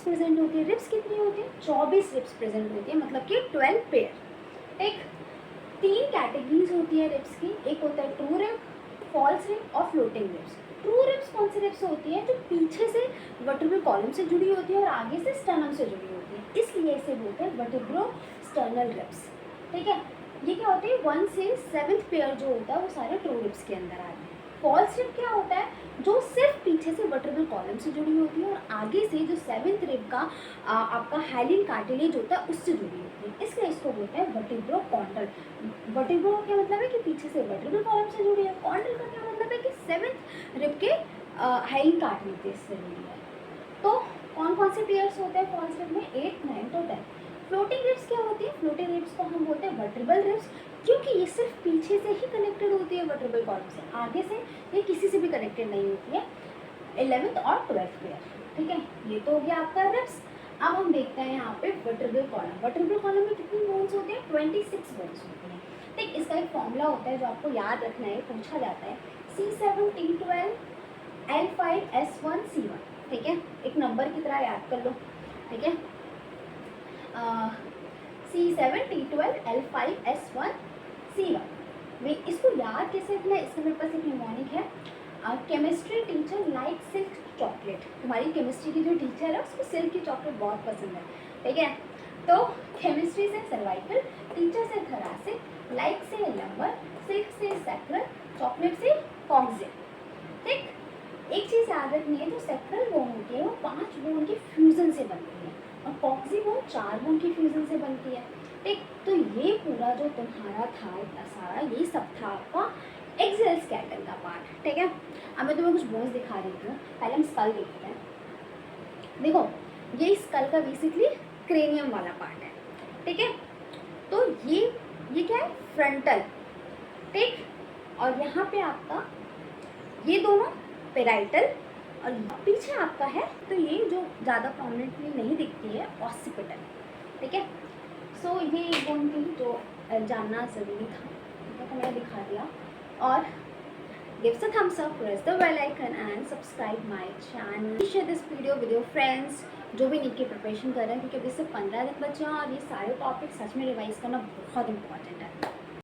Present होती है। Ribs कितनी होती है? 24 रिब्स प्रेजेंट होती है, मतलब कि 12 पेयर। ठीक, 3 कैटेगरीज होती है रिब्स की। एक होता है ट्रू रिब, फॉल्स रिब और फ्लोटिंग रिब्स। ट्रू रिब्स कौन सी रिब्स होती है? जो पीछे से वर्टिब्रल कॉलम से जुड़ी होती है और आगे से स्टर्नम से जुड़ी होती है, इसलिए इसे बोलते हैं वर्टिब्रो स्टर्नल रिब्स। ठीक है, ये क्या होते हैं? 1 से 7th पेयर जो होता है वो सारे ट्रू रिब्स के अंदर आते हैं। फॉल्स रिब क्या होता है? जो सिर्फ पीछे से वर्टिब्रल कॉलम से जुड़ी होती है और आगे से जो 7th रिब का आपका हाइलिन कार्टिलेज होता है उससे जुड़ी होती है, इसलिए इसको बोलते हैं वर्टिब्रो कॉन्डल। वर्टिब्रो का क्या मतलब है? कि पीछे से वर्टिब्रल कॉलम से जुड़ी है। कॉन्डल का क्या मतलब है? कि 7th रिब के हाइलिन कार्टिलेज से जुड़ी है। तो कौन कौन से पेयर्स होते हैं फॉल्स रिब में? 8, 9 और 10। फ्लोटिंग रिब्स क्या होती है? फ्लोटिंग रिब्स को हम बोलते हैं वर्टिब्रल रिब्स, क्योंकि ये सिर्फ पीछे से ही कनेक्टेड होती है वर्टिब्रल कॉलम से, आगे से ये किसी से भी कनेक्टेड नहीं होती है। 11th और 12th पेयर। ठीक है, ये तो हो गया आपका रिब्स। अब हम देखते हैं यहाँ पे वर्टिब्रल कॉलम। वर्टिब्रल कॉलम में कितनी बोन्स होती है? 26 बोन्स होती हैं। ठीक, इसका एक फॉर्मूला होता है जो आपको याद रखना है, पूछा जाता है। C7 T12 L5 S1 C1। ठीक है, एक नंबर की तरह याद कर लो। ठीक है, C7 T12 L5 S1 C1। वे इसको याद कैसे रखना है? इसका मेरे पास एक निमोनिक है। Chemistry teacher like silk chocolate. तुम्हारी केमिस्ट्री की जो टीचर है उसको सिल्क की चॉकलेट बहुत पसंद है। ठीक है, तो केमिस्ट्री से सर्वाइकल, टीचर से थोरासिक, लाइक से लंबर, सिल्क से सैक्रल, चॉकलेट से कॉक्सियल। ठीक, एक चीज़ याद रखनी है, जो सेक्टरल बोन होती है वो 5 बोन के फ्यूजन से बनती है और कॉक्सी बोन 4 बोन की फ्यूजन से बनती है। ठीक, तो ये पूरा जो तुम्हारा था इतना सारा, ये सब था आपका एक्सियल स्केलेटन का पार्ट। ठीक है, अब मैं तुम्हें कुछ बोन्स दिखा देती हूँ। पहले हम स्कल देखते हैं। देखो, ये स्कल का बेसिकली क्रेनियम वाला पार्ट है। ठीक है, तो ये क्या है? फ्रंटल। ठीक, और यहाँ पे आपका ये दोनों पेराइटल और पीछे आपका है, तो ये जो ज़्यादा प्रोमिनेंटली नहीं दिखती है ऑसिपिटल। ठीक है, सो ये बोन थी जो जानना ज़रूरी था, तो मैंने दिखा दिया। और gives a thumbs up, press the bell icon and subscribe my channel. Share this video with your friends जो भी नीट की प्रिपरेशन कर रहे हैं, क्योंकि अभी से 15 दिन बचे हैं और ये सारे टॉपिक सच में रिवाइज करना बहुत इंपॉर्टेंट है।